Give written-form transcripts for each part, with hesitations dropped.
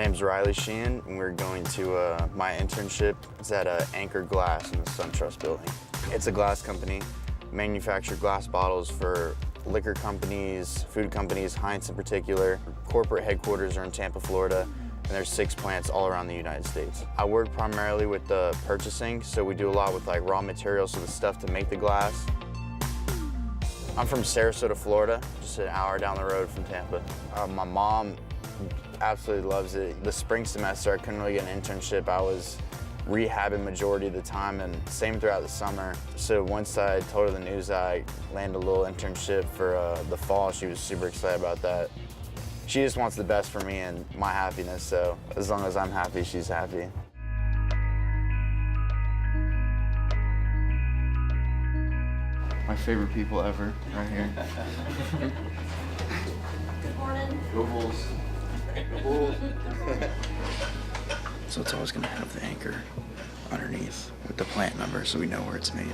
name's Riley Sheehan, and we're going to my internship. It's at Anchor Glass in the SunTrust building. It's a glass company, manufacture glass bottles for liquor companies, food companies, Heinz in particular. Corporate headquarters are in Tampa, Florida, and there's 6 plants all around the United States. I work primarily with the purchasing, so we do a lot with like raw materials, so the stuff to make the glass. I'm from Sarasota, Florida, just an hour down the road from Tampa. My mom absolutely loves it. The spring semester, I couldn't really get an internship. I was rehabbing majority of the time, and same throughout the summer. So once I told her the news, I landed a little internship for the fall. She was super excited about that. She just wants the best for me and my happiness, so as long as I'm happy, she's happy. My favorite people ever, right here. Good morning. Go Bulls. Go Bulls. So it's always gonna have the anchor underneath with the plant number so we know where it's made.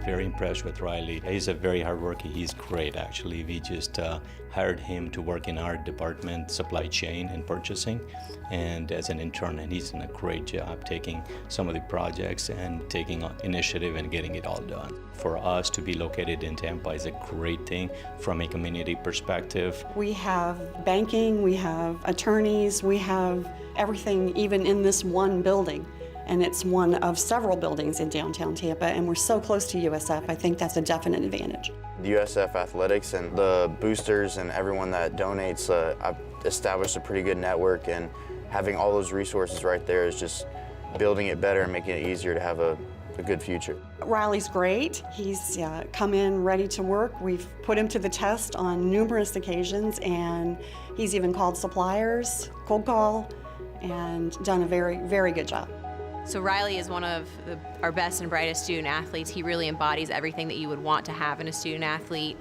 Very impressed with Riley. He's a very hard worker. He's great, actually. We just hired him to work in our department, supply chain and purchasing, and as an intern, and he's done a great job taking some of the projects and taking initiative and getting it all done. For us to be located in Tampa is a great thing from a community perspective. We have banking, we have attorneys, we have everything even in this one building. And it's one of several buildings in downtown Tampa, and we're so close to USF, I think that's a definite advantage. The USF Athletics and the boosters and everyone that donates, I've established a pretty good network, and having all those resources right there is just building it better and making it easier to have a good future. Riley's great. He's come in ready to work. We've put him to the test on numerous occasions, and he's even called suppliers, cold call, and done a very, very good job. So Riley is one of our best and brightest student athletes. He really embodies everything that you would want to have in a student athlete,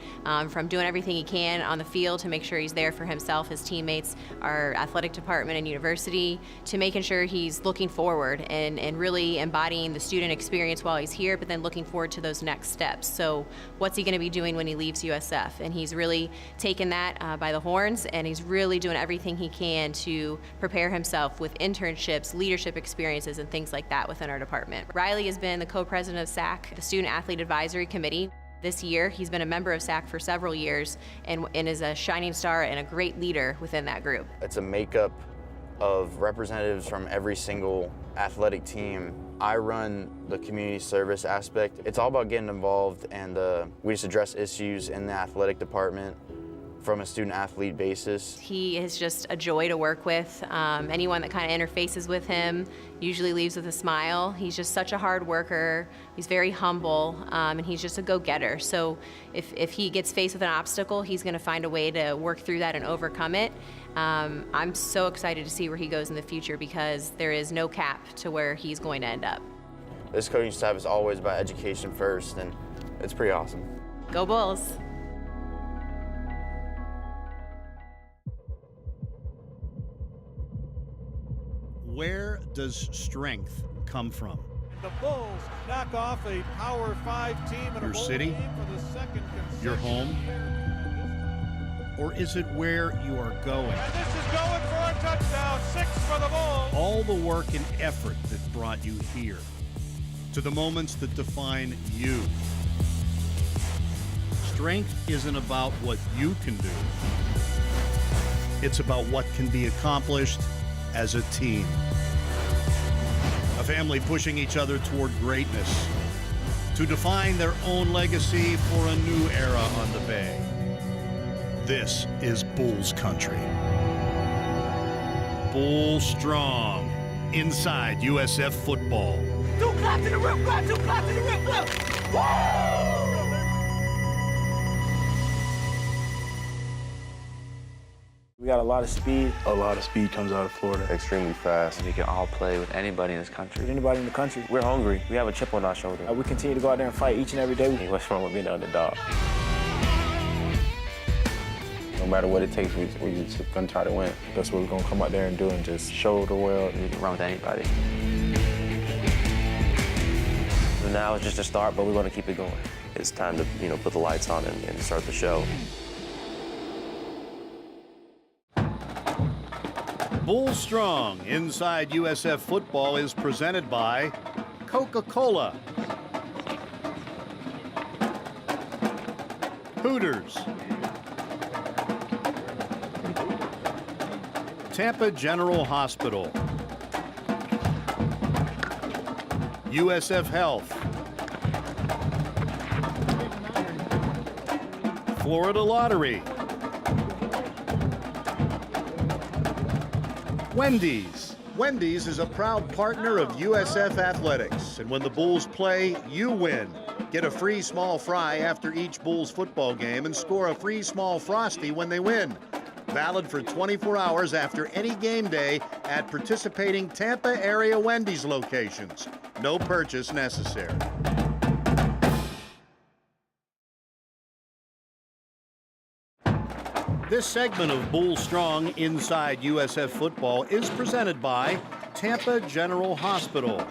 from doing everything he can on the field to make sure he's there for himself, his teammates, our athletic department and university, to making sure he's looking forward and really embodying the student experience while he's here, but then looking forward to those next steps. So what's he gonna be doing when he leaves USF? And he's really taken that by the horns, and he's really doing everything he can to prepare himself with internships, leadership experiences, and things like that within our department. Riley has been the co-president of SAC, the Student Athlete Advisory Committee. This year, he's been a member of SAC for several years and is a shining star and a great leader within that group. It's a makeup of representatives from every single athletic team. I run the community service aspect. It's all about getting involved, and we just address issues in the athletic department from a student-athlete basis. He is just a joy to work with. Anyone that kind of interfaces with him usually leaves with a smile. He's just such a hard worker. He's very humble, and he's just a go-getter. So if he gets faced with an obstacle, he's gonna find a way to work through that and overcome it. I'm so excited to see where he goes in the future, because there is no cap to where he's going to end up. This coaching staff is always about education first, and it's pretty awesome. Go Bulls! Where does strength come from? The Bulls knock off a Power 5 team in Your a bowl city? game for the second consecutive Your home? year. Or is it where you are going? And this is going for a touchdown, 6 for the Bulls. All the work and effort that brought you here, to the moments that define you. Strength isn't about what you can do. It's about what can be accomplished as a team. A family pushing each other toward greatness, to define their own legacy for a new era on the Bay. This is Bulls country. Bull strong, inside USF football. Two claps in the rip, clap, two claps in the rip, clap. Woo! We got a lot of speed. A lot of speed comes out of Florida. Extremely fast. We can all play with anybody in this country. Anybody in the country. We're hungry. We have a chip on our shoulder. We continue to go out there and fight each and every day. What's wrong with being the underdog? No matter what it takes, we're just gonna try to win. That's what we're gonna come out there and do, and just show the world We can run with anybody. So now it's just a start, but we're gonna keep it going. It's time to, put the lights on and start the show. Bull Strong inside USF Football is presented by Coca-Cola, Hooters, Tampa General Hospital, USF Health, Florida Lottery, Wendy's. Wendy's is a proud partner of USF Athletics, and when the Bulls play, you win. Get a free small fry after each Bulls football game and score a free small Frosty when they win. Valid for 24 hours after any game day at participating Tampa area Wendy's locations. No purchase necessary. This segment of Bull Strong Inside USF Football is presented by Tampa General Hospital.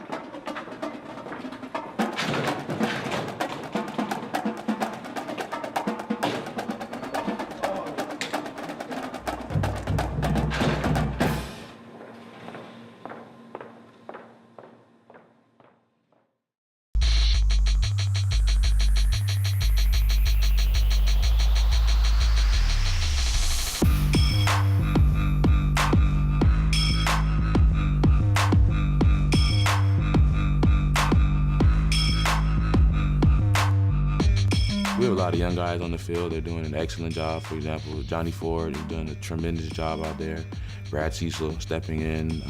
We have a lot of young guys on the field. They're doing an excellent job. For example, Johnny Ford is doing a tremendous job out there. Brad Cecil stepping in.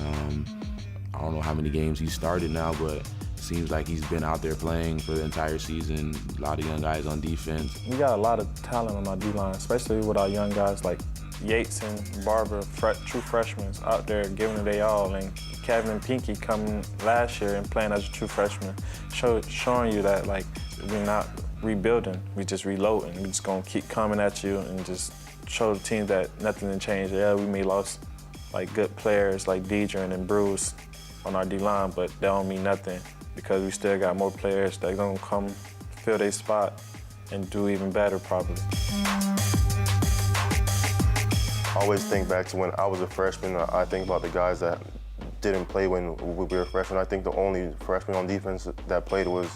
I don't know how many games he's started now, but it seems like he's been out there playing for the entire season. A lot of young guys on defense. We got a lot of talent on our D-line, especially with our young guys like Yates and Barber, true freshmen, out there giving it their all. And Kevin and Pinky coming last year and playing as a true freshman, showing you that like we're not rebuilding, we just reloading. We just gonna keep coming at you and just show the team that nothing didn't change. Yeah, we may lost like good players like Deidre and Bruce on our D-line, but that don't mean nothing because we still got more players that gonna come fill their spot and do even better probably. I always think back to when I was a freshman. I think about the guys that didn't play when we were freshmen. I think the only freshman on defense that played was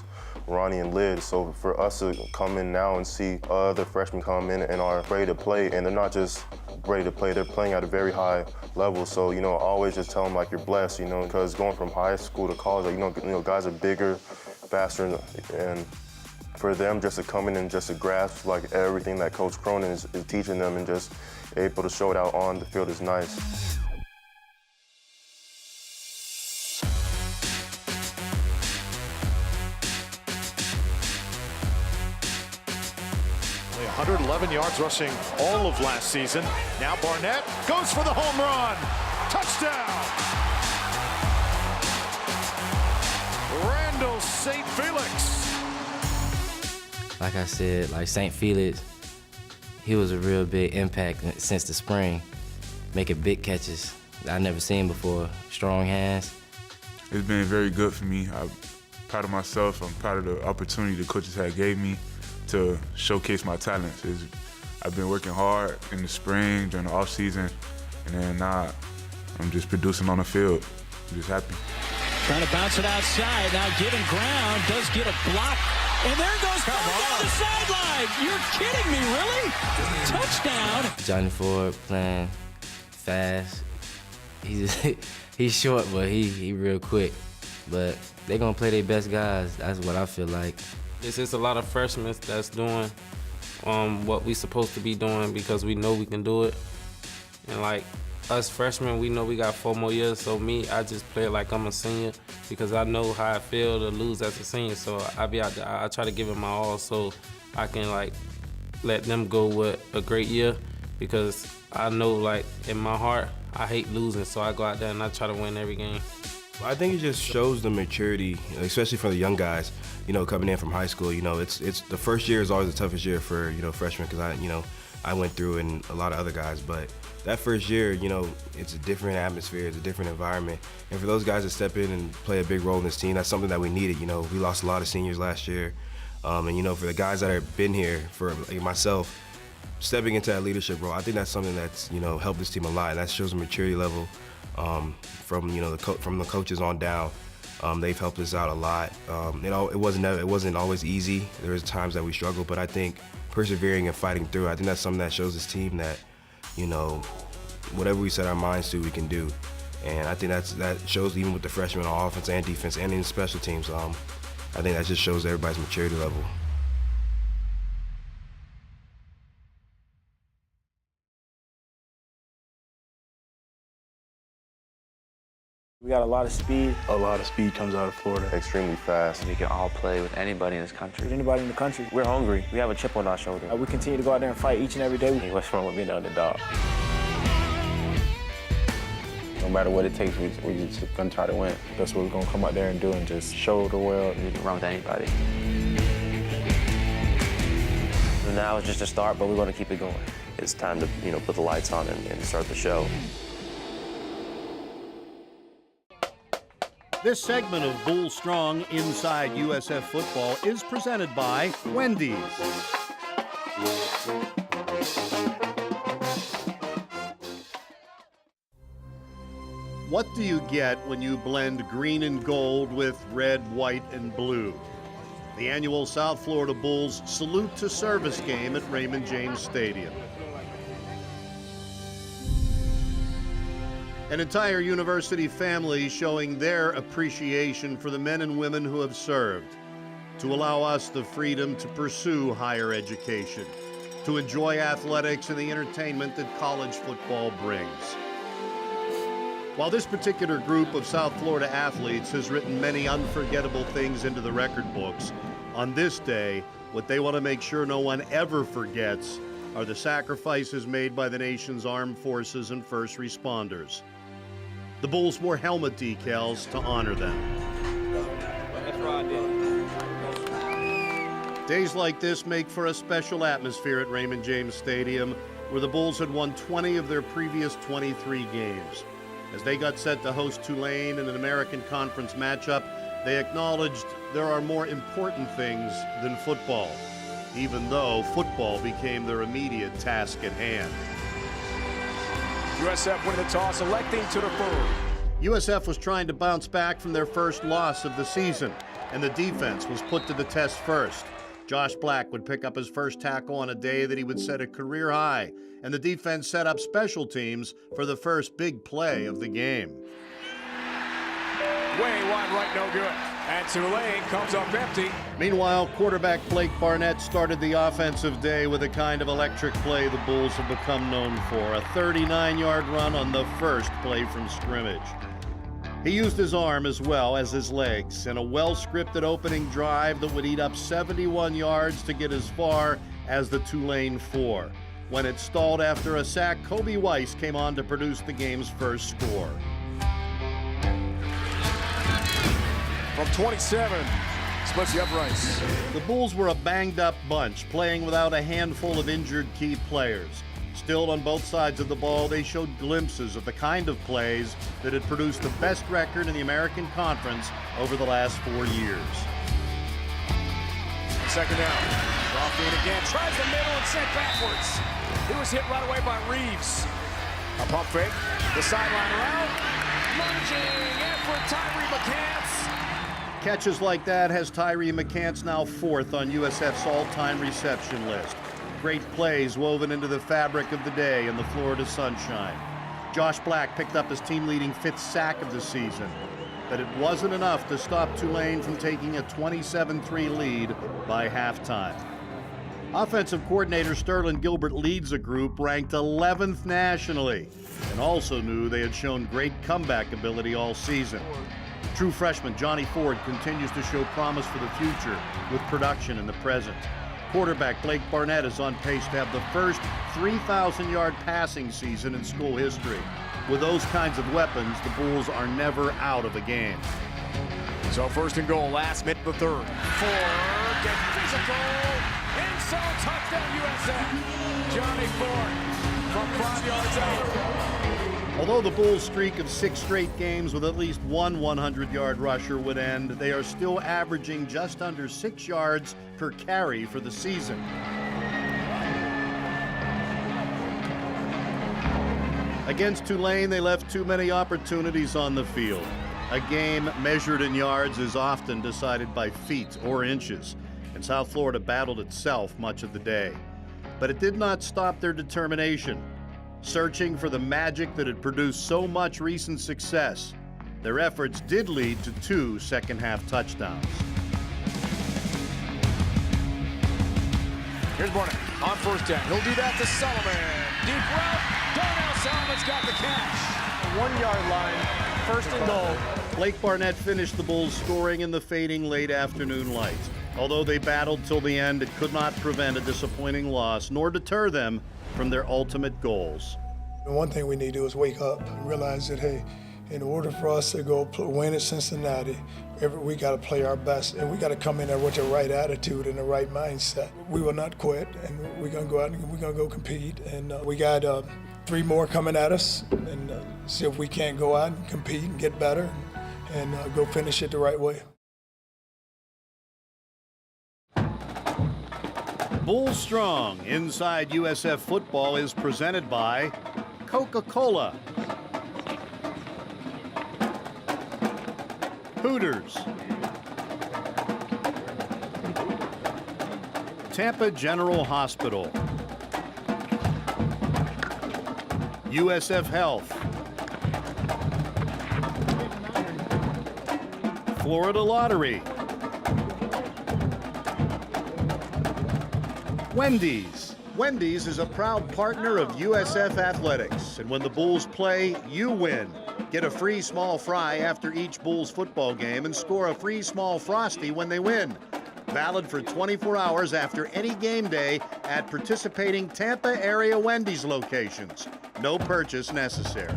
Ronnie and Lid. So for us to come in now and see other freshmen come in and are ready to play, and they're not just ready to play, they're playing at a very high level. So, you know, I always just tell them like you're blessed, you know, because going from high school to college, like, you know, guys are bigger, faster, and for them just to come in and just to grasp like everything that Coach Cronin is teaching them and just able to show it out on the field is nice. 111 yards rushing all of last season. Now Barnett goes for the home run. Touchdown! Randall St. Felix. Like I said, like St. Felix, he was a real big impact since the spring, making big catches I never seen before, strong hands. It's been very good for me. I'm proud of myself. I'm proud of the opportunity the coaches had gave me to showcase my talents. I've been working hard in the spring, during the off season, and then now I'm just producing on the field. I'm just happy. Trying to bounce it outside, now giving ground, does get a block, and there goes Ford down the sideline. You're kidding me, really? Touchdown. Johnny Ford playing fast. He's short, but he real quick. But they're gonna play their best guys. That's what I feel like. It's just a lot of freshmen that's doing what we supposed to be doing because we know we can do it. And like us freshmen, we know we got 4 more years. So me, I just play it like I'm a senior because I know how I feel to lose as a senior. So I be out there, I try to give it my all so I can like let them go with a great year because I know like in my heart, I hate losing. So I go out there and I try to win every game. I think it just shows the maturity, especially for the young guys, you know, coming in from high school. You know, it's the first year is always the toughest year for, you know, freshmen because I went through it and a lot of other guys. But that first year, you know, it's a different atmosphere, it's a different environment. And for those guys to step in and play a big role in this team, that's something that we needed. You know, we lost a lot of seniors last year. And, you know, for the guys that have been here, for like myself, stepping into that leadership role, I think that's something that's helped this team a lot. And that shows a maturity level from from the coaches on down. They've helped us out a lot. It wasn't always easy. There was times that we struggled, but I think persevering and fighting through, I think that's something that shows this team that whatever we set our minds to, we can do. And I think that shows even with the freshmen on offense and defense and in special teams. I think that just shows everybody's maturity level. We got a lot of speed. A lot of speed comes out of Florida. Extremely fast. We can all play with anybody in this country. With anybody in the country. We're hungry. We have a chip on our shoulder. We continue to go out there and fight each and every day. What's wrong with being the underdog? No matter what it takes, we're just gonna try to win. That's what we're gonna come out there and do, and just show the world we can run with anybody. So now it's just a start, but we're gonna keep it going. It's time to put the lights on and start the show. This segment of Bull Strong Inside USF Football is presented by Wendy's. What do you get when you blend green and gold with red, white, and blue? The annual South Florida Bulls Salute to Service game at Raymond James Stadium. An entire university family showing their appreciation for the men and women who have served, to allow us the freedom to pursue higher education, to enjoy athletics and the entertainment that college football brings. While this particular group of South Florida athletes has written many unforgettable things into the record books, on this day, what they want to make sure no one ever forgets are the sacrifices made by the nation's armed forces and first responders. The Bulls wore helmet decals to honor them. Days like this make for a special atmosphere at Raymond James Stadium, where the Bulls had won 20 of their previous 23 games. As they got set to host Tulane in an American Conference matchup, they acknowledged there are more important things than football, even though football became their immediate task at hand. USF winning the toss, electing to defer. USF was trying to bounce back from their first loss of the season, and the defense was put to the test first. Josh Black would pick up his first tackle on a day that he would set a career high, and the defense set up special teams for the first big play of the game. Way wide right, no good. And Tulane comes up empty. Meanwhile, quarterback Blake Barnett started the offensive day with a kind of electric play the Bulls have become known for, a 39-yard run on the first play from scrimmage. He used his arm as well as his legs in a well-scripted opening drive that would eat up 71 yards to get as far as the Tulane 4. When it stalled after a sack, Kobe Weiss came on to produce the game's first score. From 27, splits the uprights. The Bulls were a banged-up bunch, playing without a handful of injured key players. Still, on both sides of the ball, they showed glimpses of the kind of plays that had produced the best record in the American Conference over the last 4 years. Second down. Rothstein again, tries the middle and sent backwards. He was hit right away by Reeves. A pump fake, the sideline route, lunging effort, Tyree McCants. Catches like that has Tyree McCants now fourth on USF's all-time reception list. Great plays woven into the fabric of the day in the Florida sunshine. Josh Black picked up his team-leading 5th sack of the season, but it wasn't enough to stop Tulane from taking a 27-3 lead by halftime. Offensive coordinator Sterling Gilbert leads a group ranked 11th nationally and also knew they had shown great comeback ability all season. True freshman Johnny Ford continues to show promise for the future with production in the present. Quarterback Blake Barnett is on pace to have the first 3,000-yard passing season in school history. With those kinds of weapons, the Bulls are never out of a game. So first and goal, last minute of the third. Ford gets physical. End zone, touchdown USF. Johnny Ford from 5 yards out. Although the Bulls' streak of 6 straight games with at least one 100-yard rusher would end, they are still averaging just under 6 yards per carry for the season. Against Tulane, they left too many opportunities on the field. A game measured in yards is often decided by feet or inches, and South Florida battled itself much of the day. But it did not stop their determination, searching for the magic that had produced so much recent success. Their efforts did lead to 2 second-half touchdowns. Here's Barnett on first down. He'll do that to Sullivan. Deep route. Darnell Sullivan's got the catch. 1 yard line, first and goal. Blake Barnett finished the Bulls scoring in the fading late afternoon light. Although they battled till the end, it could not prevent a disappointing loss, nor deter them from their ultimate goals. The one thing we need to do is wake up and realize that, hey, in order for us to go win at Cincinnati, we got to play our best, and we got to come in there with the right attitude and the right mindset. We will not quit, and we're going to go out and we're going to go compete. And we got 3 more coming at us, and see if we can't go out and compete and get better and go finish it the right way. Bull Strong inside USF Football is presented by Coca-Cola, Hooters, Tampa General Hospital, USF Health, Florida Lottery, Wendy's. Wendy's is a proud partner of USF Athletics, and when the Bulls play, you win. Get a free small fry after each Bulls football game and score a free small Frosty when they win. Valid for 24 hours after any game day at participating Tampa area Wendy's locations. No purchase necessary.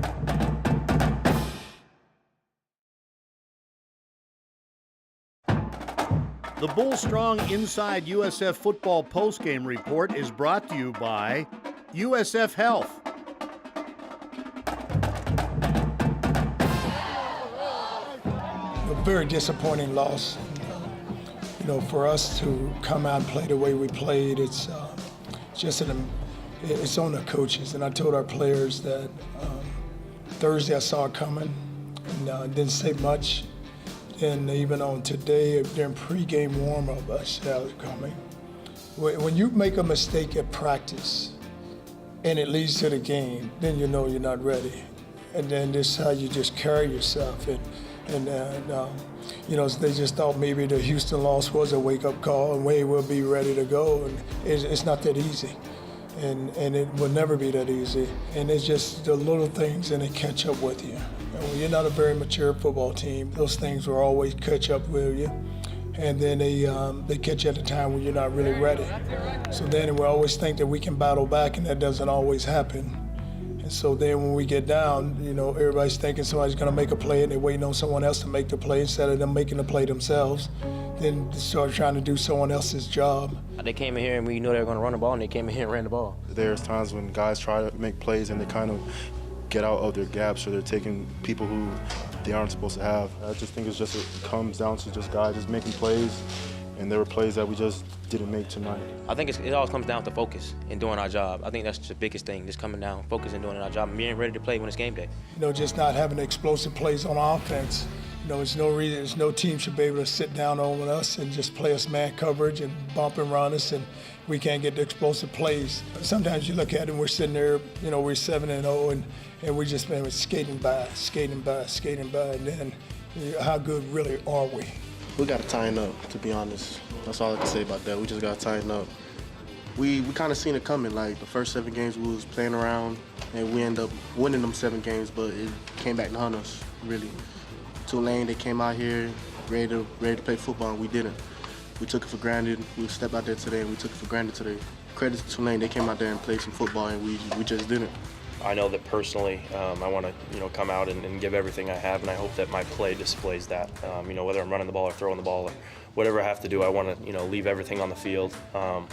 The Bull Strong Inside USF Football postgame report is brought to you by USF Health. A very disappointing loss. You know, for us to come out and play the way we played, it's on the coaches. And I told our players that Thursday I saw it coming and didn't say much. And even on today, during pregame warm-up, I saw it coming. When you make a mistake at practice and it leads to the game, then you know you're not ready. And then this is how you just carry yourself. And you know, they just thought maybe the Houston loss was a wake-up call and we will be ready to go. And it's not that easy. And it will never be that easy. And it's just the little things and they catch up with you. And when you're not a very mature football team, those things will always catch up with you. And then they catch you at a time when you're not really ready. So then we always think that we can battle back, and that doesn't always happen. And so then when we get down, you know, everybody's thinking somebody's going to make a play, and they're waiting on someone else to make the play instead of them making the play themselves. Then they start trying to do someone else's job. They came in here and we knew they were going to run the ball, and they came in here and ran the ball. There's times when guys try to make plays and they kind of get out of their gaps, or they're taking people who they aren't supposed to have. I just think it comes down to just guys just making plays, and there were plays that we just didn't make tonight. I think it all comes down to focus and doing our job. I think that's the biggest thing, just coming down, focus and doing our job, and being ready to play when it's game day. You know, just not having explosive plays on offense. You know, there's no team should be able to sit down on us and just play us man coverage and bump and run us, and we can't get the explosive plays. Sometimes you look at it and we're sitting there, you know, we're 7-0 and we just been skating by, and then how good really are we? We got to tighten up, to be honest. That's all I can say about that. We just got to tighten up. We kind of seen it coming. Like the first 7 games we was playing around, and we ended up winning them 7 games, but it came back to hunt us, really. Tulane, they came out here ready to play football, and we didn't. We took it for granted. We stepped out there today, and we took it for granted today. Credit to Tulane, they came out there and played some football, and we just didn't. I know that personally, I want to, come out and give everything I have, and I hope that my play displays that. Whether I'm running the ball or throwing the ball or whatever I have to do, I want to, leave everything on the field. I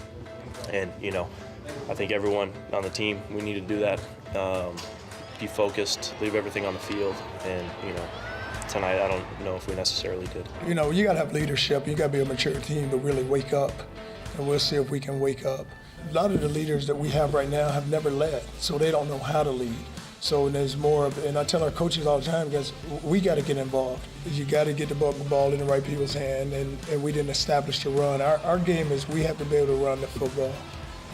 think everyone on the team, we need to do that. Be focused, leave everything on the field, and tonight I don't know if we necessarily did. You got to have leadership. You got to be a mature team to really wake up, and we'll see if we can wake up. A lot of the leaders that we have right now have never led, so they don't know how to lead. So there's more of, and I tell our coaches all the time, guys, we got to get involved. You got to get the ball in the right people's hand, and we didn't establish the run. Our game is we have to be able to run the football.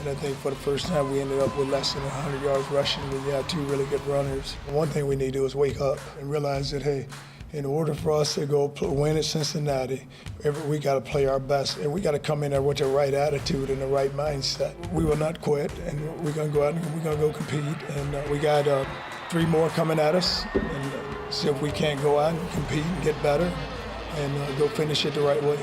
And I think for the first time we ended up with less than 100 yards rushing when you have two really good runners. One thing we need to do is wake up and realize that, hey, in order for us to go win at Cincinnati, we got to play our best, and we got to come in there with the right attitude and the right mindset. We will not quit, and we're going to go out and we're going to go compete. And we got 3 more coming at us, and see if we can't go out and compete and get better and go finish it the right way.